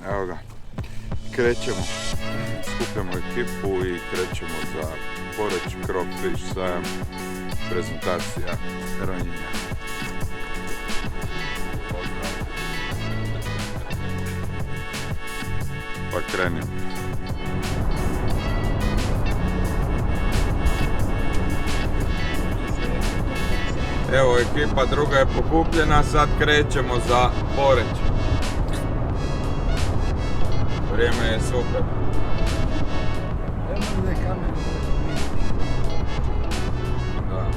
Evo ga, krećemo, skupljamo ekipu i krećemo za Poreč Crawfish sajam, prezentacija ronjenja. Pa krenimo. Evo, ekipa druga je pokupljena, sad krećemo za Poreč. Vrijeme je super. Da.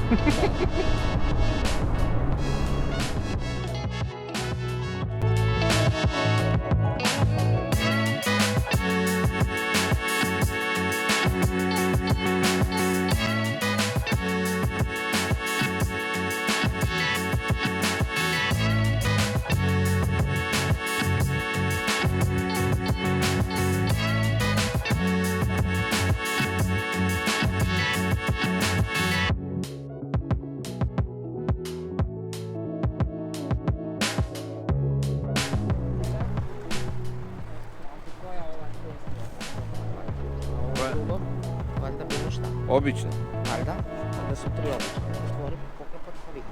Valjda bilo šta. Obično. Valjda? Valjda su 3 obične. Otvori, poklopat pa vidi.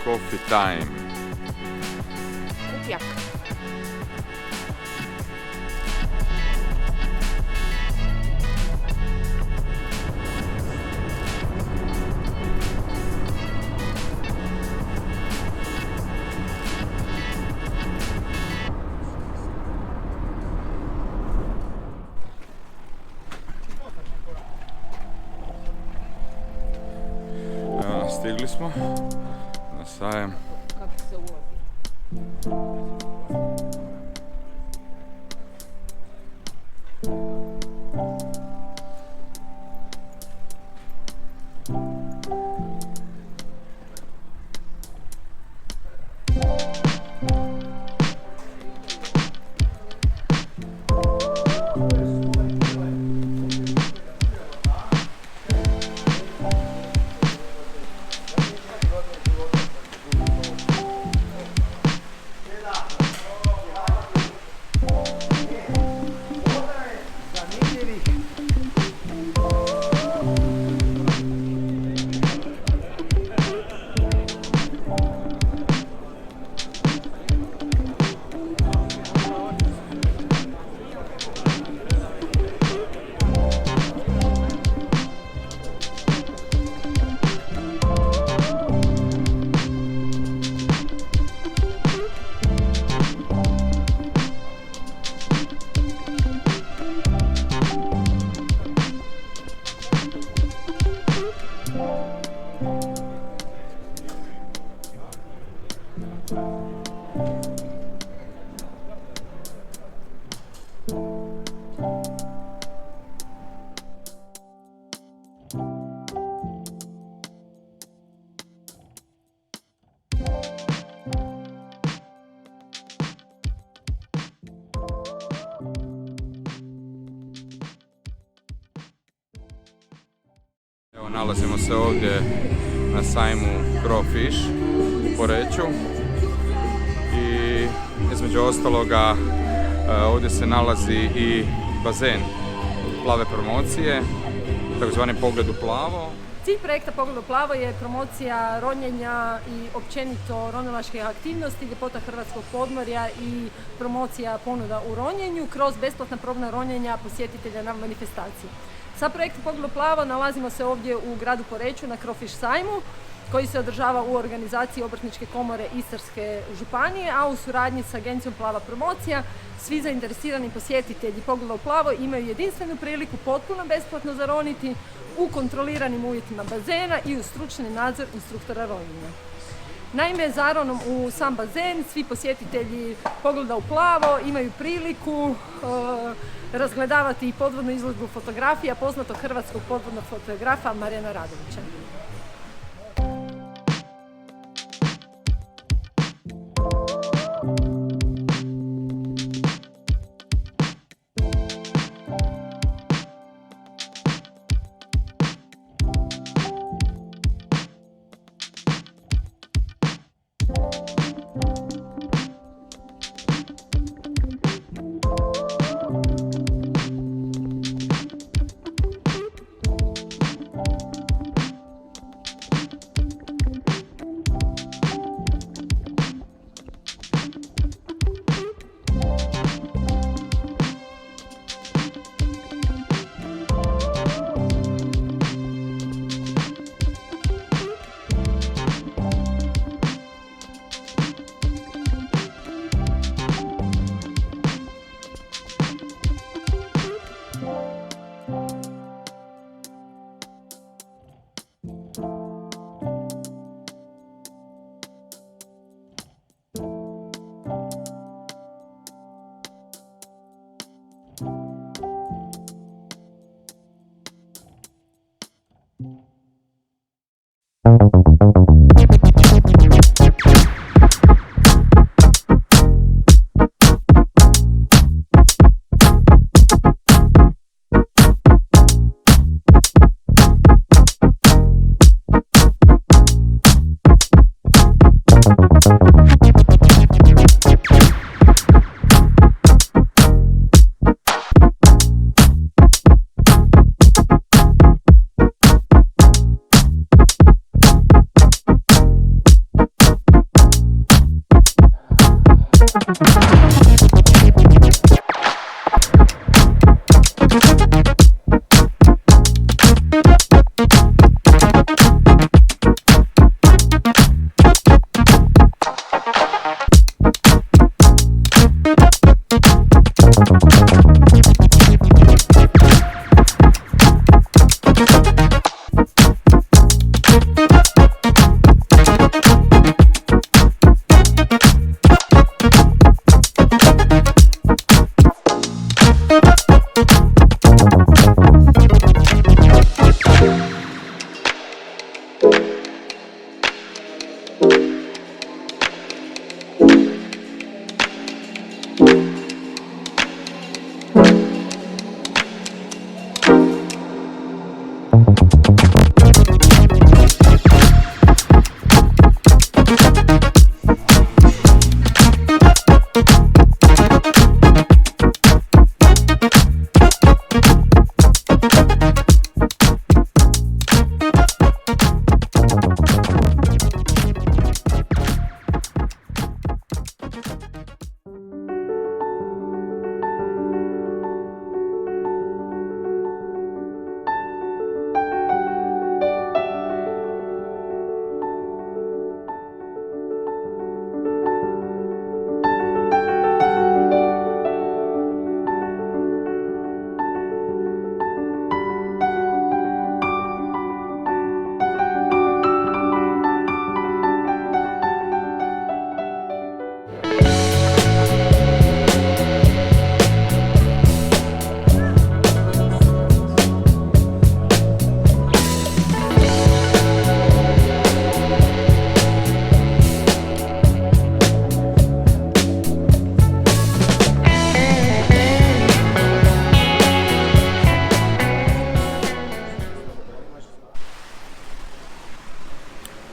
Coffee time. Kupjak. Evo, stigli smo na sajam. Kako se ulazi? Evo, nalazimo se ovdje na sajmu Crawfish u Poreču i između ostaloga ovdje se nalazi i bazen plave promocije, takozvani Pogled u plavo. Cilj projekta Pogled u plavo je promocija ronjenja i općenito ronilačkih aktivnosti, ljepota hrvatskog podmorja i promocija ponuda u ronjenju kroz besplatna probna ronjenja posjetitelja na manifestaciji. Sa projektom Pogled u plavo nalazimo se ovdje u gradu Poreču na Crawfish sajmu koji se održava u organizaciji Obrtničke komore Istarske županije, a u suradnji s agencijom Plava promocija. Svi zainteresirani posjetitelji Pogleda u plavo imaju jedinstvenu priliku potpuno besplatno zaroniti u kontroliranim uvjetima bazena i uz stručni nadzor instruktora ronjenja. Naime, zaronom u sam bazen svi posjetitelji Pogleda u plavo imaju priliku razgledavati i podvodnu izložbu fotografija poznatog hrvatskog podvodnog fotografa Marijana Radovića.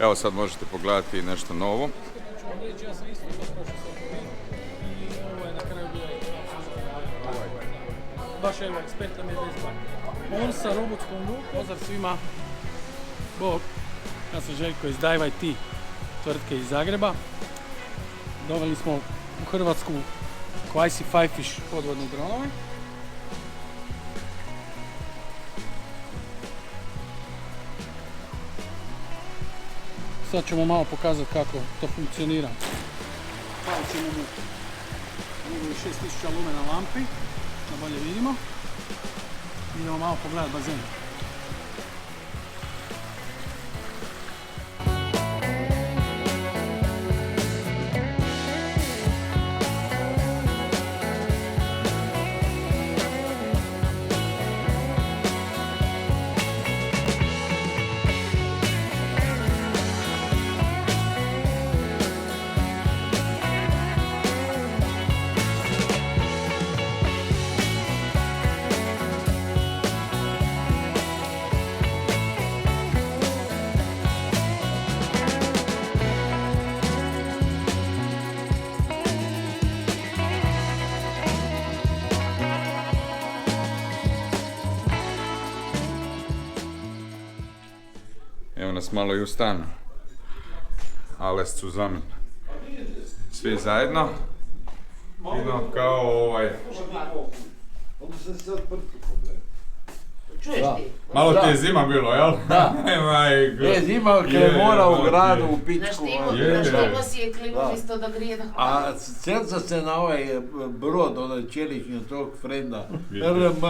Evo sad možete pogledati nešto novo. Ja sam isto to prošao sa i ovo je na kraju bio baš evo eksperta me bezba. On sa robotskom rukom, pozdrav svima, Bog, ja sam Željko iz Dive IT tvrtke iz Zagreba. Doveli smo u Hrvatsku Quasi Firefish podvodne dronove. Sad ćemo malo pokazati kako to funkcionira. Malo ćemo mu 6000 lumena lampi, da bolje vidimo. Idemo malo pogledati bazen. Evo nas malo i u stanu. Alles zusammen. Svi zajedno. Idemo kao Čuješ ti? Malo ti je zima bilo, jel? Da. Je zima kad je mora u gradu u pičku. Na štimo si je klimu isto da grije da hvala. A sjeća se na ovaj brod, onaj čeličnju tog frenda. RM.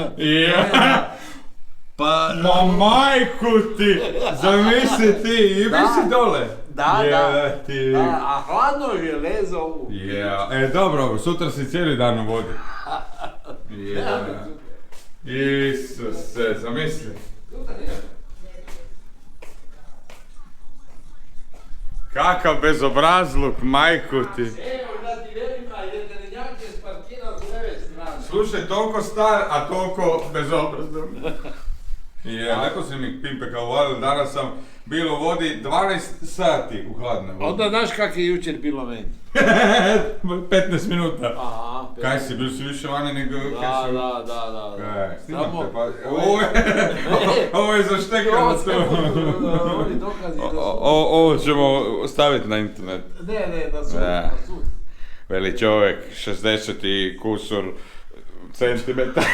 Pa... Ma majku ti! Zamisli ti, i vi si dole. Da. Ti. A hladno železo ovu. Dobro, sutra si cijeli dan u vodi. Isuse, zamisli. Kakav bezobrazluk, majku ti. Evo da ti verim, a jedrenjak je sparkiran s leve strane. Slušaj, toliko star, a toliko bezobrazan. Tako si mi Pimpe kao uvalili, danas sam bio u vodi 12 sati u hladnoj vodi. Onda znaš kak je jučer bilo meni. 15 minuta. Aha, Kaj si, bili su više vani nego... Da. Kaj, snimate, Samo- pa... Ovo je zaštekano to. Ovi dokazi da su... Ovo ćemo staviti na internet. Ne, da su, Da. da su. Veli čovjek, 60 i kusur centimetara.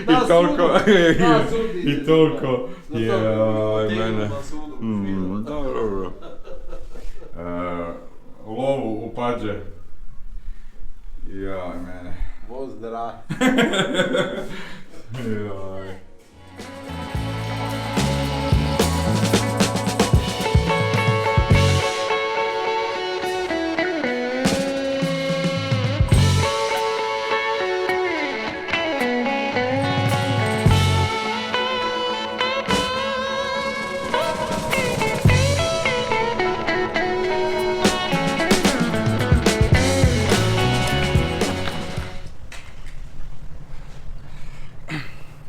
Na I toliko, sudu, na sudu. i toliko, Na joj, sudu, mene. na sudu, Dobro. Lovu upađe. Joj, mene. Pozdrav. Joj.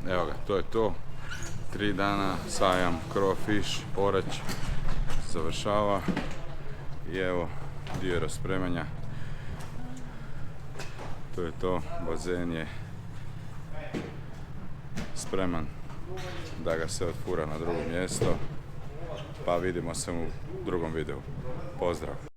Evo ga, to je to. 3 dana sajam Crawfish, Poreć završava. I evo, dio raspremanja. To je to, bazen je spreman da ga se otfura na drugo mjesto. Pa vidimo se u drugom videu. Pozdrav!